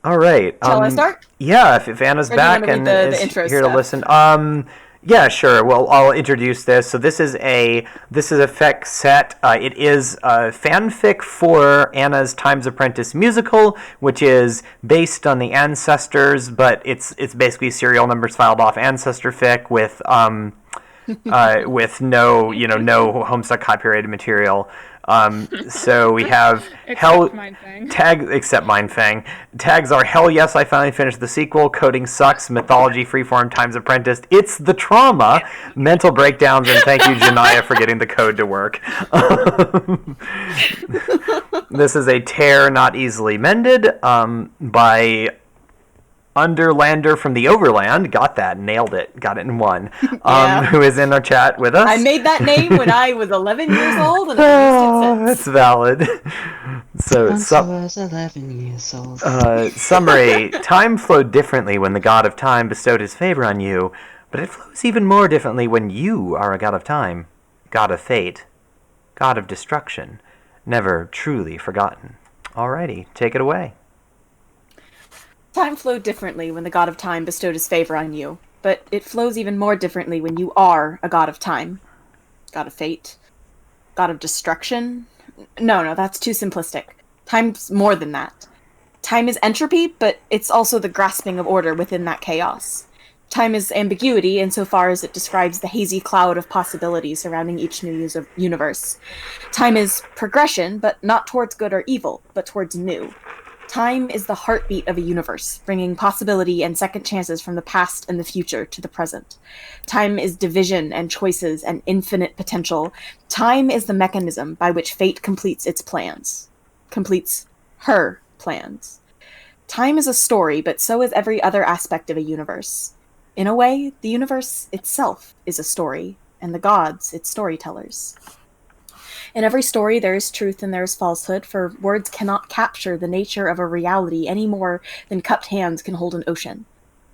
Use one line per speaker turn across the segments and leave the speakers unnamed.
All right.
Shall I start?
Yeah, if Anna's
Or do you want
back
to read
and
the
is
intro
here to
stuff?
listen. Yeah, sure. Well, I'll introduce this. So this is a FEC set. It is a fanfic for Anna's Times Apprentice musical, which is based on the ancestors, but it's basically serial numbers filed off ancestor fic with no Homestuck copyrighted material. So we have
Except
hell
Mind Thing.
tag except Mindfang. Tags are hell yes, I finally finished the sequel. Coding sucks. Mythology, freeform, Times Apprenticed. It's the trauma, mental breakdowns, and thank you, Janaya, for getting the code to work. This is a tear not easily mended by Underlander from the Overland. Got that. Nailed it. Got it in one.
Yeah.
Who is in our chat with
I
us.
made that name when I was 11 years old, and I've used it
That's
since.
valid. So,
Once I was 11 years old.
summary. Time flowed differently when the god of time bestowed his favor on you, but it flows even more differently when you are a god of time, god of fate, god of destruction, never truly forgotten. Alrighty, take it away.
Time flowed differently when the god of time bestowed his favor on you, but it flows even more differently when you are a god of time. God of fate? God of destruction? No, that's too simplistic. Time's more than that. Time is entropy, but it's also the grasping of order within that chaos. Time is ambiguity insofar as it describes the hazy cloud of possibilities surrounding each new universe. Time is progression, but not towards good or evil, but towards new. Time is the heartbeat of a universe, bringing possibility and second chances from the past and the future to the present. Time is division and choices and infinite potential. Time is the mechanism by which fate completes its plans. Completes her plans. Time is a story, but so is every other aspect of a universe. In a way, the universe itself is a story, and the gods its storytellers. In every story there is truth and there is falsehood, for words cannot capture the nature of a reality any more than cupped hands can hold an ocean.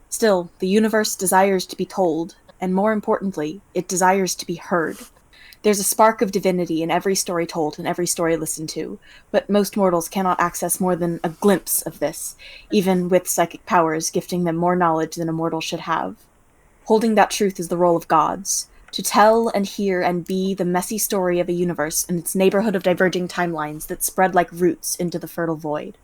Still, the universe desires to be told, and more importantly, it desires to be heard. There's a spark of divinity in every story told and every story listened to, but most mortals cannot access more than a glimpse of this, even with psychic powers gifting them more knowledge than a mortal should have. Holding that truth is the role of gods, to tell and hear and be the messy story of a universe and its neighborhood of diverging timelines that spread like roots into the fertile void.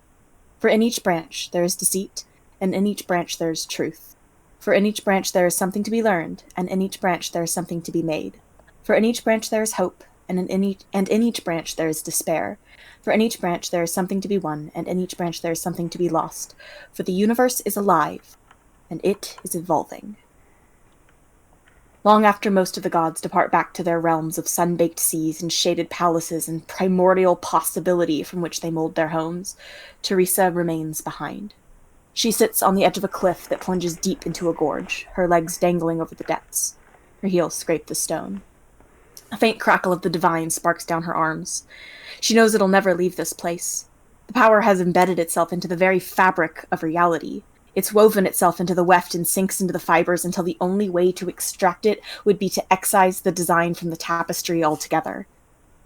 For in each branch there is deceit, and in each branch there is truth. For in each branch there is something to be learned, and in each branch there is something to be made. For in each branch there is hope, and in each branch there is despair. For in each branch there is something to be won, and in each branch there is something to be lost. For the universe is alive, and it is evolving. Long after most of the gods depart back to their realms of sun-baked seas and shaded palaces and primordial possibility from which they mold their homes, Teresa remains behind. She sits on the edge of a cliff that plunges deep into a gorge, her legs dangling over the depths. Her heels scrape the stone. A faint crackle of the divine sparks down her arms. She knows it'll never leave this place. The power has embedded itself into the very fabric of reality. It's woven itself into the weft and sinks into the fibers until the only way to extract it would be to excise the design from the tapestry altogether.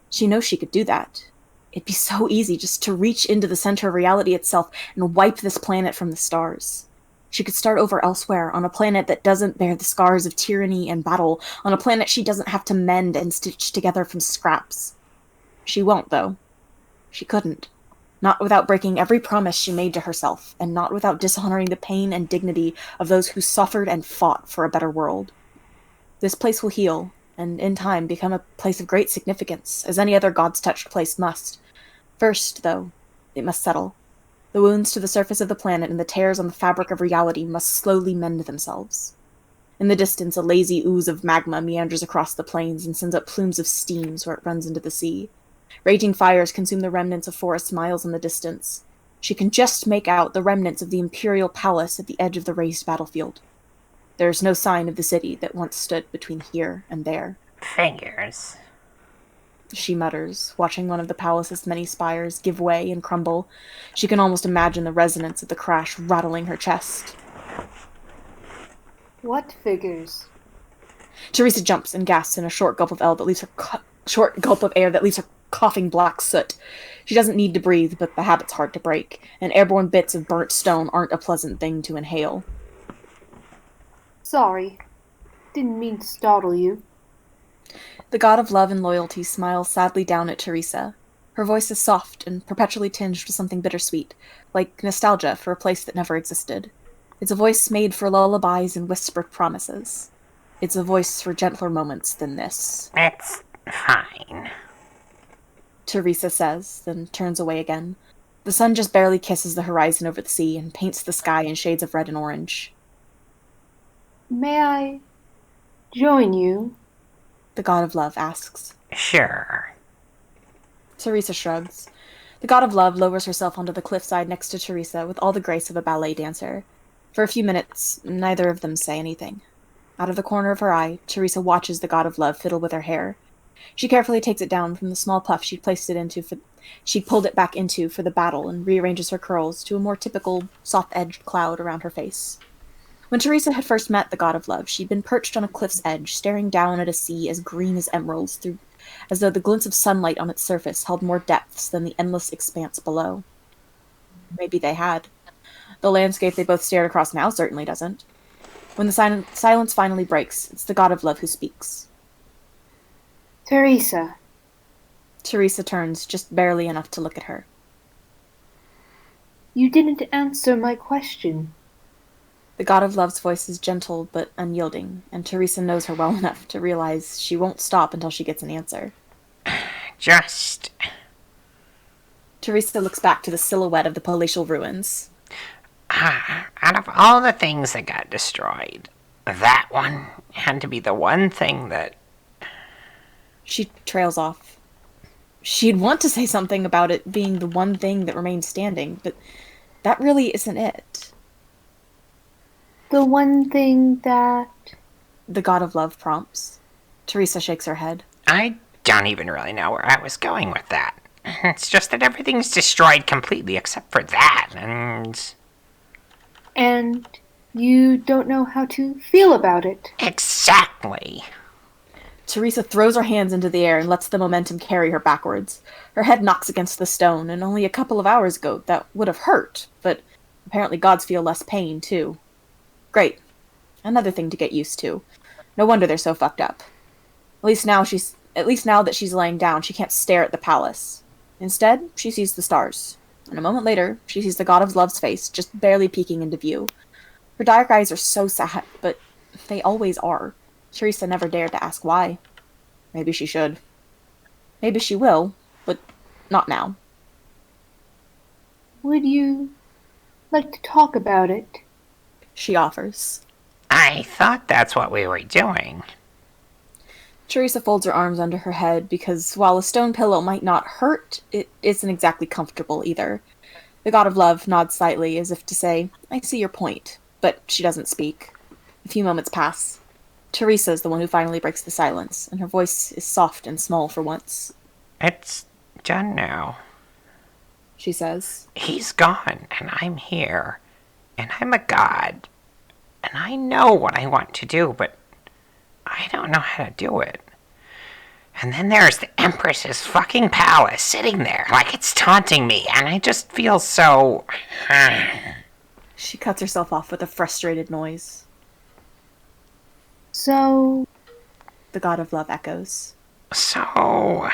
She knows she could do that. It'd be so easy just to reach into the center of reality itself and wipe this planet from the stars. She could start over elsewhere, on a planet that doesn't bear the scars of tyranny and battle, on a planet she doesn't have to mend and stitch together from scraps. She won't, though. She couldn't. Not without breaking every promise she made to herself, and not without dishonoring the pain and dignity of those who suffered and fought for a better world. This place will heal, and in time become a place of great significance, as any other gods-touched place must. First, though, it must settle. The wounds to the surface of the planet and the tears on the fabric of reality must slowly mend themselves. In the distance, a lazy ooze of magma meanders across the plains and sends up plumes of steams where it runs into the sea. Raging fires consume the remnants of forests miles in the distance. She can just make out the remnants of the imperial palace at the edge of the raised battlefield. There is no sign of the city that once stood between here and there.
Fingers.
She mutters, watching one of the palace's many spires give way and crumble. She can almost imagine the resonance of the crash rattling her chest.
What figures?
Teresa jumps and gasps in a short gulp of ale that leaves her short gulp of air that leaves her coughing black soot. She doesn't need to breathe, but the habit's hard to break, and airborne bits of burnt stone aren't a pleasant thing to inhale.
Sorry. Didn't mean to startle you.
The god of love and loyalty smiles sadly down at Teresa. Her voice is soft and perpetually tinged with something bittersweet, like nostalgia for a place that never existed. It's a voice made for lullabies and whispered promises. It's a voice for gentler moments than this.
It's fine,
Teresa says, then turns away again. The sun just barely kisses the horizon over the sea and paints the sky in shades of red and orange.
May I join you?
The god of love asks.
Sure.
Teresa shrugs. The god of love lowers herself onto the cliffside next to Teresa with all the grace of a ballet dancer. For a few minutes, neither of them say anything. Out of the corner of her eye, Teresa watches the god of love fiddle with her hair. She carefully takes it down from the small puff she'd pulled it back into for the battle and rearranges her curls to a more typical soft-edged cloud around her face. When Teresa had first met the god of love, she'd been perched on a cliff's edge, staring down at a sea as green as emeralds, as though the glints of sunlight on its surface held more depths than the endless expanse below. Maybe they had. The landscape they both stared across now certainly doesn't. When the silence finally breaks, it's the god of love who speaks.
Teresa.
Teresa turns, just barely enough to look at her.
You didn't answer my question.
The god of love's voice is gentle but unyielding, and Teresa knows her well enough to realize she won't stop until she gets an answer.
Just...
Teresa looks back to the silhouette of the palatial ruins.
Out of all the things that got destroyed, that one had to be the one thing that...
She trails off. She'd want to say something about it being the one thing that remained standing, but that really isn't it.
The one thing that...
The god of love prompts. Teresa shakes her head.
I don't even really know where I was going with that. It's just that everything's destroyed completely except for that, and...
And you don't know how to feel about it.
Exactly.
Teresa throws her hands into the air and lets the momentum carry her backwards. Her head knocks against the stone, and only a couple of hours ago that would have hurt, but apparently gods feel less pain, too. Great. Another thing to get used to. No wonder they're so fucked up. At least now that she's laying down, she can't stare at the palace. Instead, she sees the stars. And a moment later, she sees the god of love's face, just barely peeking into view. Her dark eyes are so sad, but they always are. Teresa never dared to ask why. Maybe she should. Maybe she will, but not now.
Would you like to talk about it?
She offers.
I thought that's what we were doing.
Teresa folds her arms under her head because while a stone pillow might not hurt, it isn't exactly comfortable either. The god of love nods slightly as if to say, I see your point, but she doesn't speak. A few moments pass. Teresa is the one who finally breaks the silence, and her voice is soft and small for once.
It's done now.
She says.
He's gone, and I'm here. And I'm a god. And I know what I want to do, but I don't know how to do it. And then there's the Empress's fucking palace sitting there like it's taunting me, and I just feel so...
She cuts herself off with a frustrated noise.
So...
The god of love echoes.
So...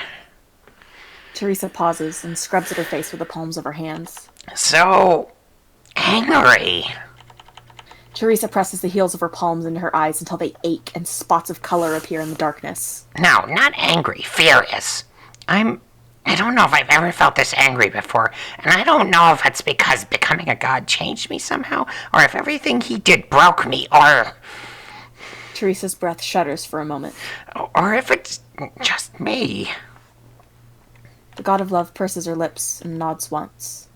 Teresa pauses and scrubs at her face with the palms of her hands.
So... angry.
Teresa presses the heels of her palms into her eyes until they ache and spots of color appear in the darkness.
No, not angry, furious. I don't know if I've ever felt this angry before, and I don't know if it's because becoming a god changed me somehow, or if everything he did broke me, or...
Teresa's breath shudders for a moment.
Or if it's just me.
The god of love purses her lips and nods once.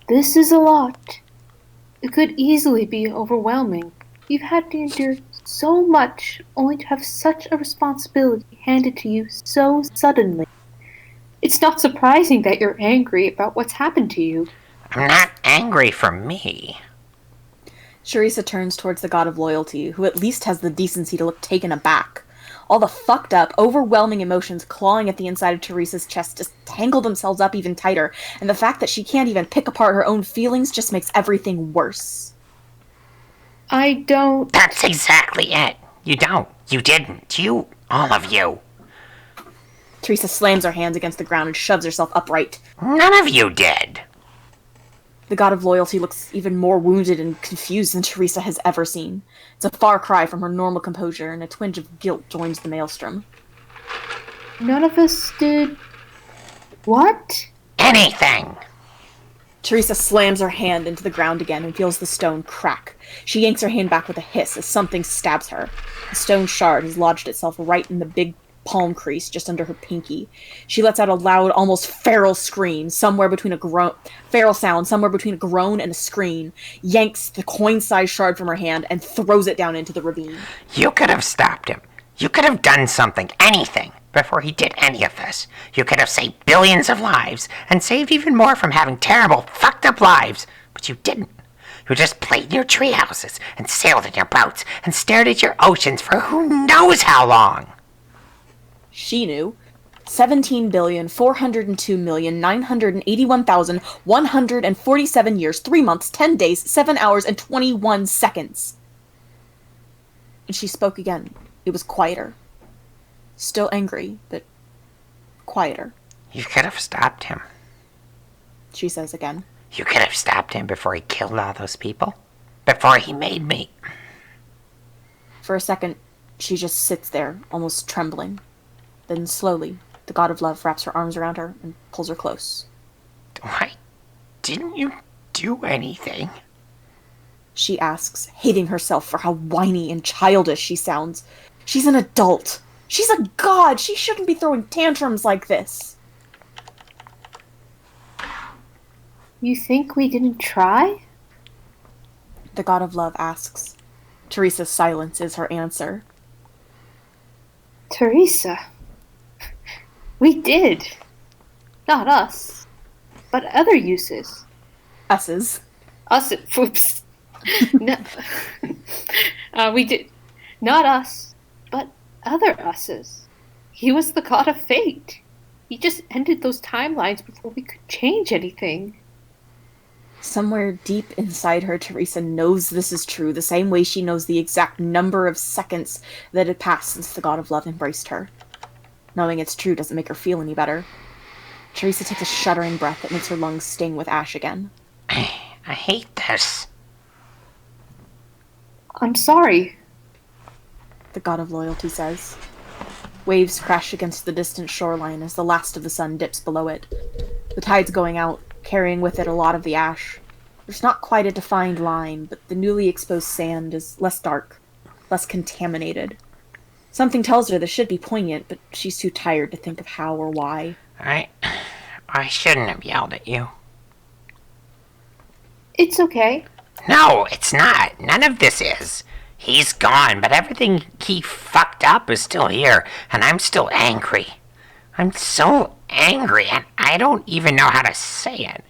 This is a lot. It could easily be overwhelming. You've had to endure so much only to have such a responsibility handed to you so suddenly. It's not surprising that you're angry about what's happened to you.
I'm not angry for me.
Teresa turns towards the god of loyalty, who at least has the decency to look taken aback. All the fucked up, overwhelming emotions clawing at the inside of Teresa's chest just tangle themselves up even tighter, and the fact that she can't even pick apart her own feelings just makes everything worse.
I don't...
That's exactly it. You don't. You didn't. You, all of you.
Teresa slams her hands against the ground and shoves herself upright.
None of you did.
The god of loyalty looks even more wounded and confused than Teresa has ever seen. It's a far cry from her normal composure, and a twinge of guilt joins the maelstrom.
None of us did... What?
Anything.
Teresa slams her hand into the ground again and feels the stone crack. She yanks her hand back with a hiss as something stabs her. The stone shard has lodged itself right in the big palm crease just under her pinky. She lets out a loud, almost feral scream, feral sound, somewhere between a groan and a scream, yanks the coin-sized shard from her hand, and throws it down into the ravine.
You could have stopped him. You could have done something, anything, before he did any of this. You could have saved billions of lives, and saved even more from having terrible, fucked up lives, but you didn't. You just played in your tree houses, and sailed in your boats, and stared at your oceans for who knows how long.
She knew. 17,402,981,147 years, 3 months, 10 days, 7 hours, and 21 seconds. And she spoke again. It was quieter. Still angry, but quieter.
You could have stopped him.
She says again.
You could have stopped him before he killed all those people. Before he made me.
For a second, she just sits there, almost trembling. Then slowly, the god of love wraps her arms around her and pulls her close.
Why didn't you do anything?
She asks, hating herself for how whiny and childish she sounds. She's an adult. She's a god. She shouldn't be throwing tantrums like this.
You think we didn't try?
The god of love asks. Teresa's silence is her answer.
Teresa. We did. Not us. But other uses.
Us's.
Us. Whoops. No. We did. Not us. But other us's. He was the god of fate. He just ended those timelines before we could change anything.
Somewhere deep inside her, Teresa knows this is true, the same way she knows the exact number of seconds that had passed since the god of love embraced her. Knowing it's true doesn't make her feel any better. Teresa takes a shuddering breath that makes her lungs sting with ash again.
I hate this.
I'm sorry.
The god of loyalty says. Waves crash against the distant shoreline as the last of the sun dips below it. The tide's going out, carrying with it a lot of the ash. There's not quite a defined line, but the newly exposed sand is less dark, less contaminated. Something tells her this should be poignant, but she's too tired to think of how or why.
I shouldn't have yelled at you.
It's okay.
No, it's not. None of this is. He's gone, but everything he fucked up is still here, and I'm still angry. I'm so angry, and I don't even know how to say it.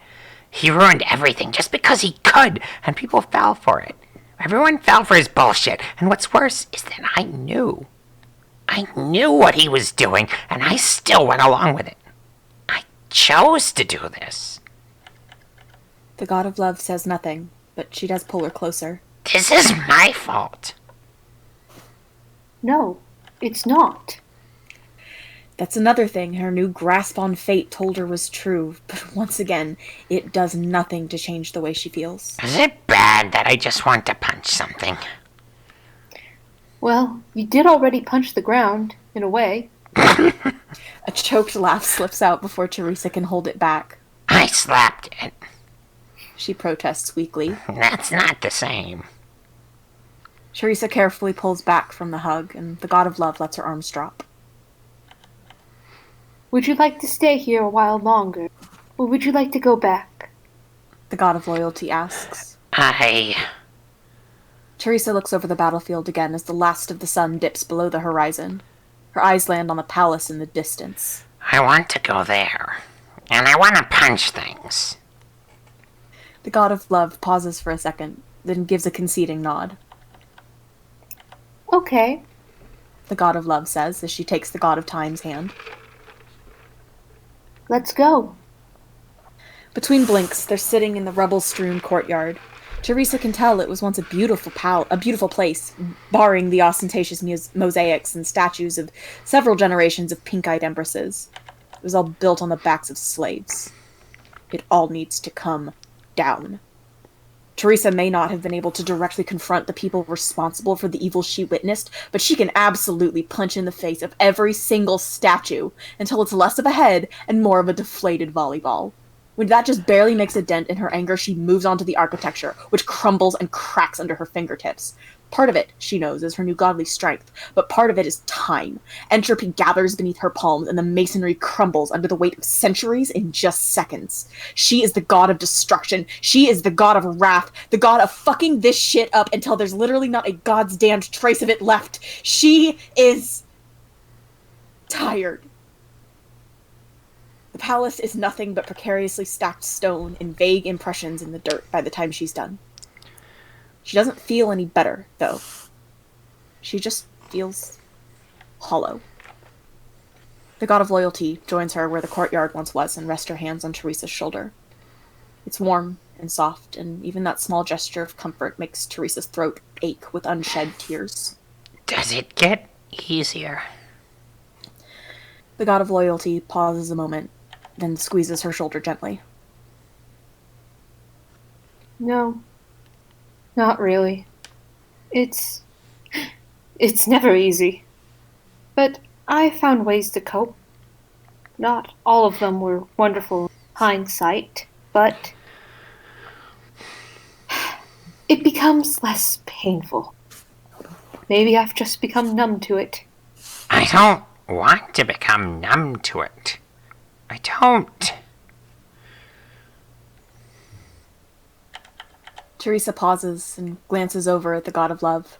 He ruined everything just because he could, and people fell for it. Everyone fell for his bullshit, and what's worse is that I knew. I knew what he was doing, and I still went along with it. I chose to do this.
The god of love says nothing, but she does pull her closer.
This is my fault.
No, it's not.
That's another thing her new grasp on fate told her was true, but once again, it does nothing to change the way she feels.
Is it bad that I just want to punch something?
Well, you did already punch the ground, in a way.
A choked laugh slips out before Teresa can hold it back.
I slapped it.
She protests weakly.
That's not the same.
Teresa carefully pulls back from the hug, and the god of love lets her arms drop.
Would you like to stay here a while longer, or would you like to go back?
The god of loyalty asks. Teresa looks over the battlefield again as the last of the sun dips below the horizon. Her eyes land on the palace in the distance.
I want to go there. And I want to punch things.
The god of love pauses for a second, then gives a conceding nod.
Okay.
the god of love says as she takes the god of time's hand.
Let's go.
Between blinks, they're sitting in the rubble-strewn courtyard. Teresa can tell it was once a beautiful place, barring the ostentatious mosaics and statues of several generations of pink-eyed empresses. It was all built on the backs of slaves. It all needs to come down. Teresa may not have been able to directly confront the people responsible for the evil she witnessed, but she can absolutely punch in the face of every single statue until it's less of a head and more of a deflated volleyball. When that just barely makes a dent in her anger, she moves on to the architecture, which crumbles and cracks under her fingertips. Part of it, she knows, is her new godly strength, but part of it is time. Entropy gathers beneath her palms, and the masonry crumbles under the weight of centuries in just seconds. She is the god of destruction. She is the god of wrath, the god of fucking this shit up until there's literally not a god's damned trace of it left. She is tired. The palace is nothing but precariously stacked stone and vague impressions in the dirt by the time she's done. She doesn't feel any better, though. She just feels hollow. The god of loyalty joins her where the courtyard once was and rests her hands on Teresa's shoulder. It's warm and soft, and even that small gesture of comfort makes Teresa's throat ache with unshed tears.
Does it get easier?
The god of loyalty pauses a moment, then squeezes her shoulder gently.
No. Not really. It's never easy. But I found ways to cope. Not all of them were wonderful in hindsight, but it becomes less painful. Maybe I've just become numb to it.
I don't want to become numb to it. I don't.
Teresa pauses and glances over at the god of love.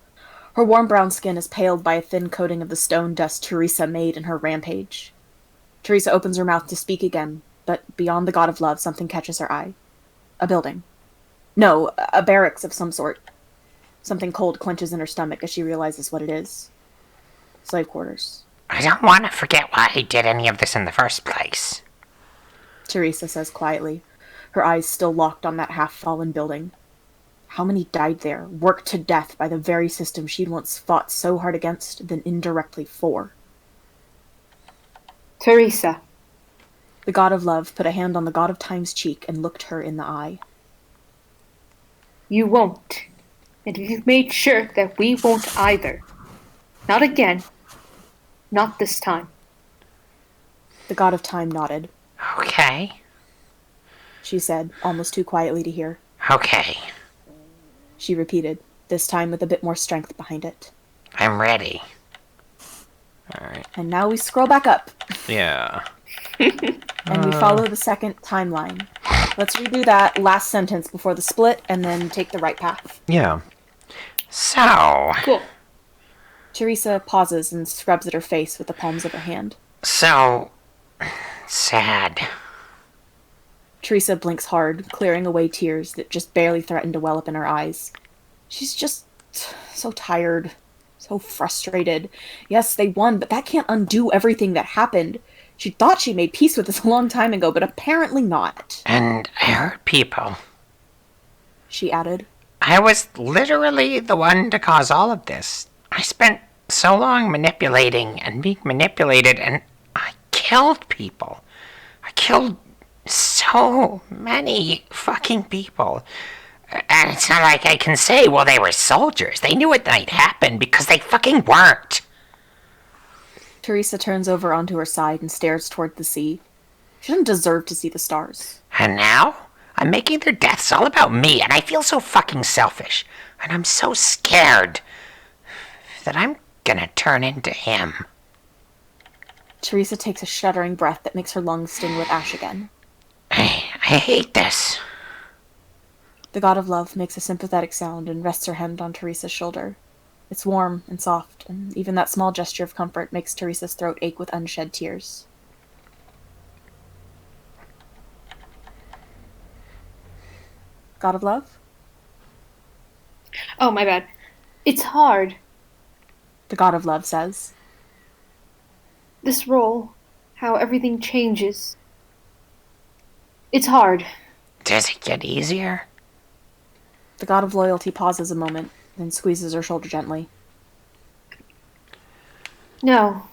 Her warm brown skin is paled by a thin coating of the stone dust Teresa made in her rampage. Teresa opens her mouth to speak again, but beyond the god of love, something catches her eye. A building. No, a barracks of some sort. Something cold clenches in her stomach as she realizes what it is. Slave quarters.
I don't want to forget why I did any of this in the first place.
Teresa says quietly, her eyes still locked on that half-fallen building. How many died there, worked to death by the very system she'd once fought so hard against, then indirectly for?
Teresa.
The god of love put a hand on the god of time's cheek and looked her in the eye.
You won't. And you've made sure that we won't either. Not again. Not this time.
The god of time nodded.
Okay.
She said, almost too quietly to hear.
Okay.
She repeated, this time with a bit more strength behind it.
I'm ready.
Alright.
And now we scroll back up,
Yeah.
and we follow the second timeline. Let's redo that last sentence before the split, and then take the right path.
Yeah.
So,
Cool.
Teresa pauses and scrubs at her face with the palms of her hand.
so sad.
Teresa blinks hard, clearing away tears that just barely threaten to well up in her eyes. She's just so tired, so frustrated. Yes, they won, but that can't undo everything that happened. She thought she made peace with this a long time ago, but apparently not.
And I hurt people.
She added.
I was literally the one to cause all of this. I spent so long manipulating and being manipulated, and I killed people. I killed so many fucking people. And it's not like I can say, well, they were soldiers. They knew it might happen because they fucking weren't.
Teresa turns over onto her side and stares toward the sea. She doesn't deserve to see the stars.
And now, I'm making their deaths all about me, and I feel so fucking selfish. And I'm so scared that I'm gonna turn into him.
Teresa takes a shuddering breath that makes her lungs sting with ash again.
I hate this.
The god of love makes a sympathetic sound and rests her hand on Teresa's shoulder. It's warm and soft, and even that small gesture of comfort makes Teresa's throat ache with unshed tears. God of love?
Oh, my bad. It's hard.
The god of love says.
This role, how everything changes. It's hard.
Does it get easier?
The god of loyalty pauses a moment, then squeezes her shoulder gently.
No.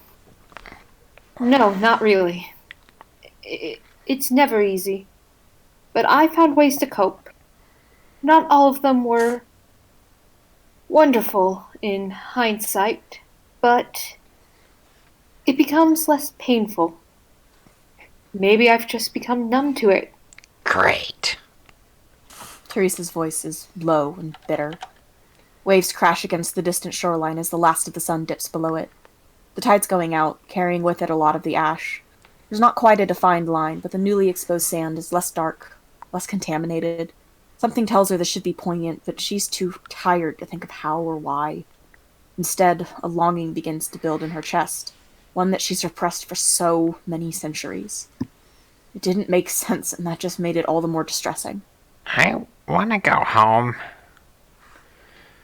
No, not really. It's never easy. But I found ways to cope. Not all of them were wonderful in hindsight, but it becomes less painful. Maybe I've just become numb to it.
Great.
Teresa's voice is low and bitter. Waves crash against the distant shoreline as the last of the sun dips below it. The tide's going out, carrying with it a lot of the ash. There's not quite a defined line, but the newly exposed sand is less dark, less contaminated. Something tells her this should be poignant, but she's too tired to think of how or why. Instead, a longing begins to build in her chest, one that she's repressed for so many centuries. It didn't make sense, and that just made it all the more distressing.
I want to go home.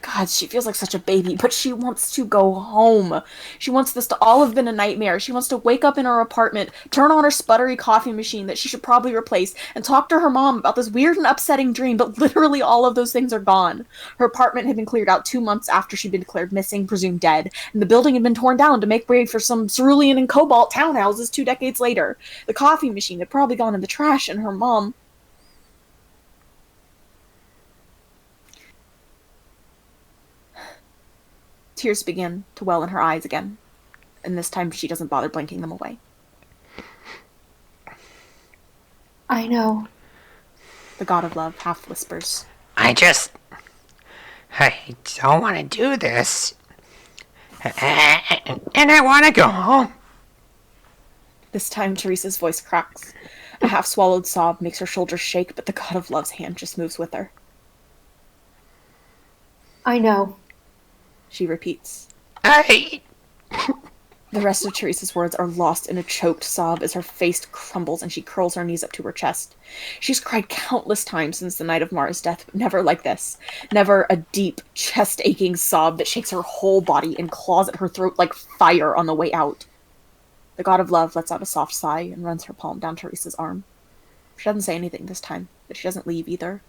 God, she feels like such a baby, but she wants to go home. She wants this to all have been a nightmare. She wants to wake up in her apartment, turn on her sputtery coffee machine that she should probably replace, and talk to her mom about this weird and upsetting dream, but literally all of those things are gone. Her apartment had been cleared out 2 months after she'd been declared missing, presumed dead, and the building had been torn down to make way for some cerulean and cobalt townhouses 2 decades later. The coffee machine had probably gone in the trash, and her mom... Tears begin to well in her eyes again, and this time she doesn't bother blinking them away.
I know.
The god of love half whispers.
I don't want to do this. And I want to go home.
This time Teresa's voice cracks. A half-swallowed sob makes her shoulders shake, but the god of love's hand just moves with her.
I know.
She repeats.
I...
The rest of Teresa's words are lost in a choked sob as her face crumbles and she curls her knees up to her chest. She's cried countless times since the night of Mara's death, but never like this. Never a deep, chest-aching sob that shakes her whole body and claws at her throat like fire on the way out. The god of love lets out a soft sigh and runs her palm down Teresa's arm. She doesn't say anything this time, but she doesn't leave either.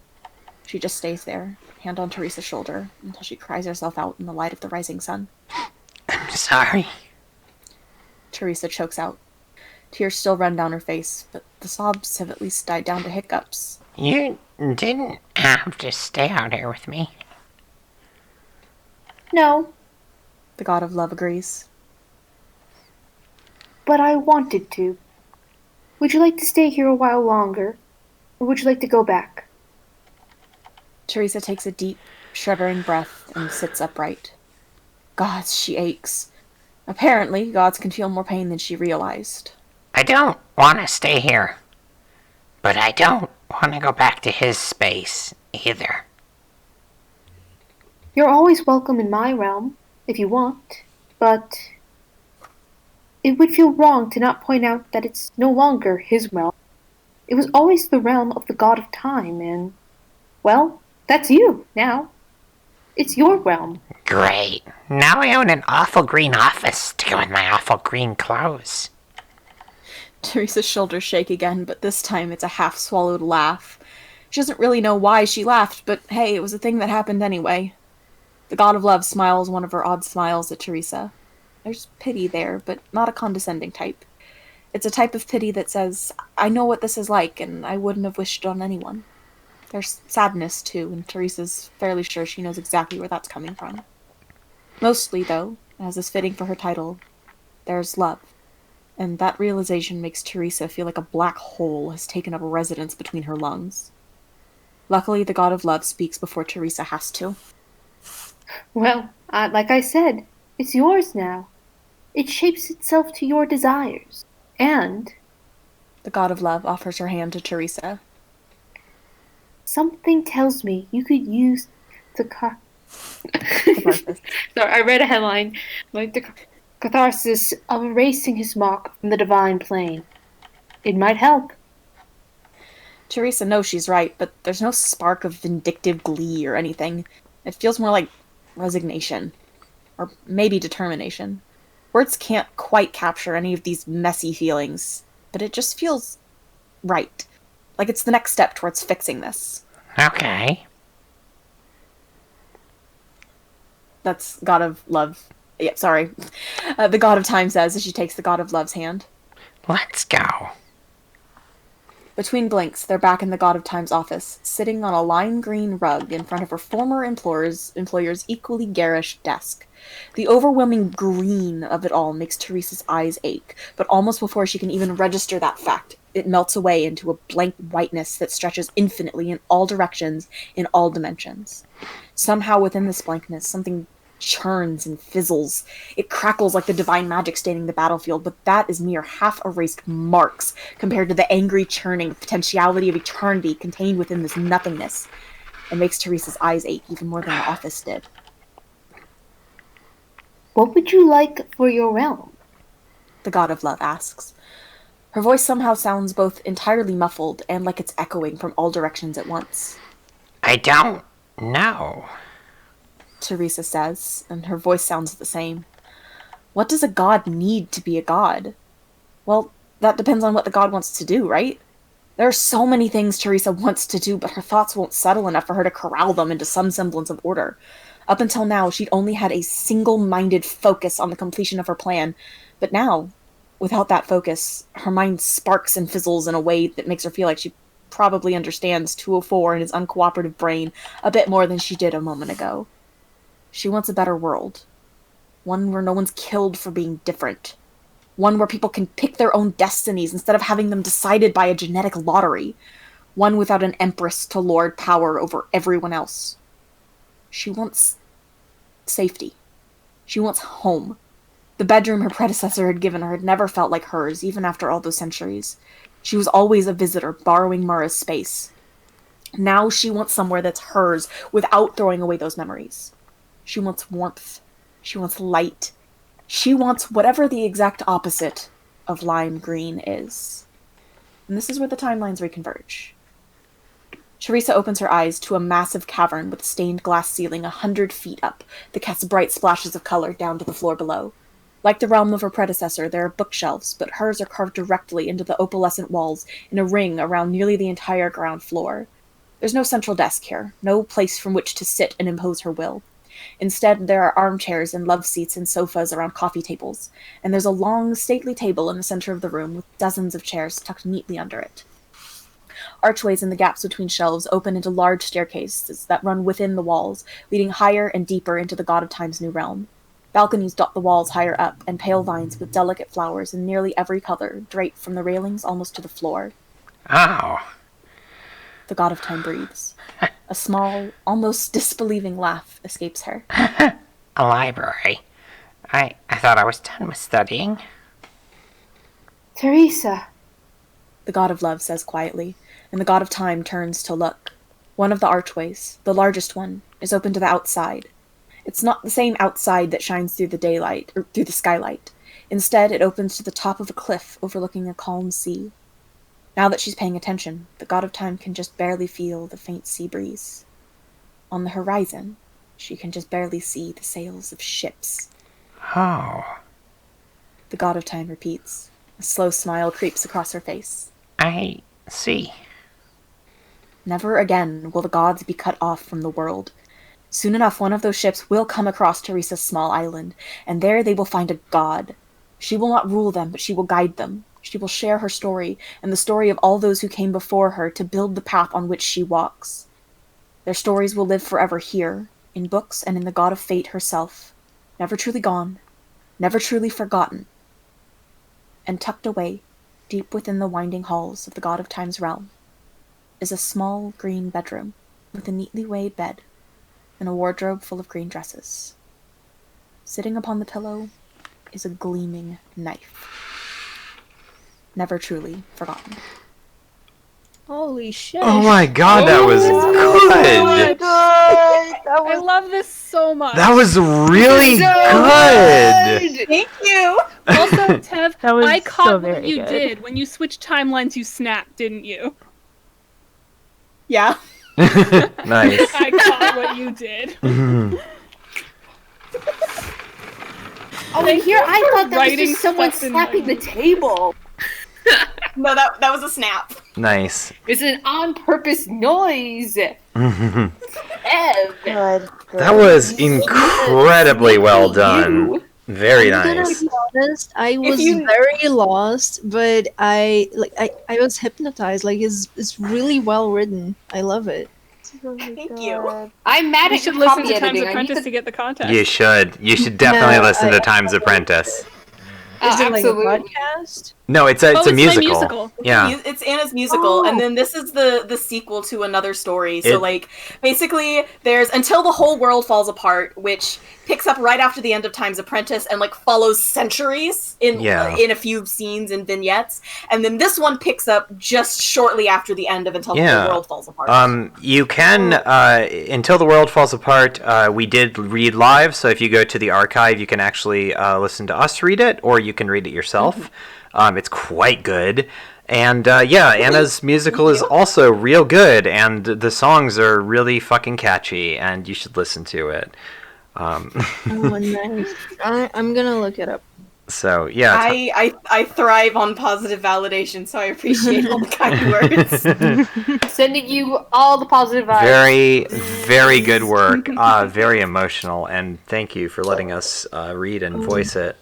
She just stays there, hand on Teresa's shoulder, until she cries herself out in the light of the rising sun.
I'm sorry.
Teresa chokes out. Tears still run down her face, but the sobs have at least died down to hiccups.
You didn't have to stay out here with me.
No,
The god of love agrees.
but I wanted to. Would you like to stay here a while longer? Or would you like to go back?
Teresa takes a deep, shuddering breath and sits upright. Gods, she aches. Apparently, gods can feel more pain than she realized.
I don't want to stay here. But I don't want to go back to his space, either.
You're always welcome in my realm, if you want, but it would feel wrong to not point out that it's no longer his realm. It was always the realm of the god of time, and, well, that's you, now. It's your realm.
Great. Now I own an awful green office to go with my awful green clothes.
Teresa's shoulders shake again, but this time it's a half-swallowed laugh. She doesn't really know why she laughed, but hey, it was a thing that happened anyway. The god of love smiles one of her odd smiles at Teresa. There's pity there, but not a condescending type. It's a type of pity that says, I know what this is like, and I wouldn't have wished it on anyone. There's sadness, too, and Teresa's fairly sure she knows exactly where that's coming from. Mostly, though, as is fitting for her title, there's love. And that realization makes Teresa feel like a black hole has taken up residence between her lungs. Luckily, the god of love speaks before Teresa has to.
Well, like I said, it's yours now. It shapes itself to your desires. And
The god of love offers her hand to Teresa.
something tells me you could use the
Catharsis.
Sorry, I read a headline like the catharsis of erasing his mark from the divine plane. It might help.
Teresa knows she's right, but there's no spark of vindictive glee or anything. It feels more like resignation. Or maybe determination. Words can't quite capture any of these messy feelings, but it just feels right. Like it's the next step towards fixing this.
Okay.
That's God of Love. Yeah, sorry. The God of Time says as she takes the God of Love's hand.
Let's go.
Between blinks, they're back in the God of Time's office, sitting on a lime green rug in front of her former employer's equally garish desk. The overwhelming green of it all makes Teresa's eyes ache, but almost before she can even register that fact, it melts away into a blank whiteness that stretches infinitely in all directions, in all dimensions. Somehow within this blankness, something churns and fizzles. It crackles like the divine magic staining the battlefield, but that is mere half-erased marks compared to the angry churning potentiality of eternity contained within this nothingness. It makes Teresa's eyes ache even more than the office did.
What would you like for your realm?
The God of Love asks. Her voice somehow sounds both entirely muffled and like it's echoing from all directions at once.
I don't know.
Teresa says, and her voice sounds the same. What does a god need to be a god? Well, that depends on what the god wants to do, right? There are so many things Teresa wants to do, but her thoughts won't settle enough for her to corral them into some semblance of order. Up until now, she'd only had a single-minded focus on the completion of her plan, but now, without that focus, her mind sparks and fizzles in a way that makes her feel like she probably understands 204 and his uncooperative brain a bit more than she did a moment ago. She wants a better world. One where no one's killed for being different. One where people can pick their own destinies instead of having them decided by a genetic lottery. One without an empress to lord power over everyone else. She wants safety. She wants home. The bedroom her predecessor had given her had never felt like hers, even after all those centuries. She was always a visitor, borrowing Mara's space. Now she wants somewhere that's hers, without throwing away those memories. She wants warmth. She wants light. She wants whatever the exact opposite of lime green is. And this is where the timelines reconverge. Teresa opens her eyes to a massive cavern with a stained glass ceiling 100 feet up that casts bright splashes of color down to the floor below. Like the realm of her predecessor, there are bookshelves, but hers are carved directly into the opalescent walls in a ring around nearly the entire ground floor. There's no central desk here, no place from which to sit and impose her will. Instead, there are armchairs and love seats and sofas around coffee tables, and there's a long, stately table in the center of the room with dozens of chairs tucked neatly under it. Archways in the gaps between shelves open into large staircases that run within the walls, leading higher and deeper into the God of Time's new realm. Balconies dot the walls higher up, and pale vines with delicate flowers in nearly every color drape from the railings almost to the floor.
Oh.
The God of Time breathes. A small, almost disbelieving laugh escapes her.
A library. I thought I was done with studying.
Teresa,
The God of Love says quietly, and the God of Time turns to look. One of the archways, the largest one, is open to the outside. It's not the same outside that shines through the daylight, or through the skylight. Instead, it opens to the top of a cliff overlooking a calm sea. Now that she's paying attention, the God of Time can just barely feel the faint sea breeze. On the horizon, she can just barely see the sails of ships.
Oh.
The God of Time repeats. A slow smile creeps across her face.
I see.
Never again will the gods be cut off from the world. Soon enough, one of those ships will come across Teresa's small island, and there they will find a god. She will not rule them, but she will guide them. She will share her story, and the story of all those who came before her to build the path on which she walks. Their stories will live forever here, in books and in the God of Fate herself, never truly gone, never truly forgotten. And tucked away, deep within the winding halls of the God of Time's realm, is a small green bedroom with a neatly weighed bed and a wardrobe full of green dresses. Sitting upon the pillow is a gleaming knife. Never truly forgotten.
Holy shit.
Oh my god, that was good!
I love this so much.
That was really good!
Thank you!
Also, Tev,
That was
I
so
caught what
very
you
good.
did. When you switched timelines, you snapped, didn't you?
Yeah.
Nice.
I caught what you did.
Oh, and here I thought that was
writing
just someone
stuff in
slapping
my-
the table.
No, that was a snap.
Nice.
It's an on-purpose noise. Ev.
Good.
That was incredibly well done. Very
I'm
nice.
gonna be honest, I was
you-
very lost, but I was hypnotized. Like it's really well written. I love it.
Thank you.
I'm mad
You
at
should
your
listen
copy
to Times
editing. I need
Apprentice
to...
to get the context.
You should. You should definitely
No,
listen to
I-
Times Apprentice.
Is it like a
absolutely.
podcast?
No, it's a
it's my
musical.
musical.
Yeah.
It's Anna's musical, and then this is the sequel to another story. So, basically, there's Until the Whole World Falls Apart, which picks up right after the end of Time's Apprentice and, follows centuries in a few scenes and vignettes. And then this one picks up just shortly after the end of Until the Whole World Falls Apart.
You can, Until the World Falls Apart, we did read live, so if you go to the archive, you can actually listen to us read it, or you can read it yourself. It's quite good. And Anna's musical is also real good, and the songs are really fucking catchy, and you should listen to it.
Oh, nice. I'm gonna look it up.
So, yeah.
I thrive on positive validation, so I appreciate all the kind words.
Sending you all the positive vibes.
Very, very good work. Very emotional, and thank you for letting us read and voice it.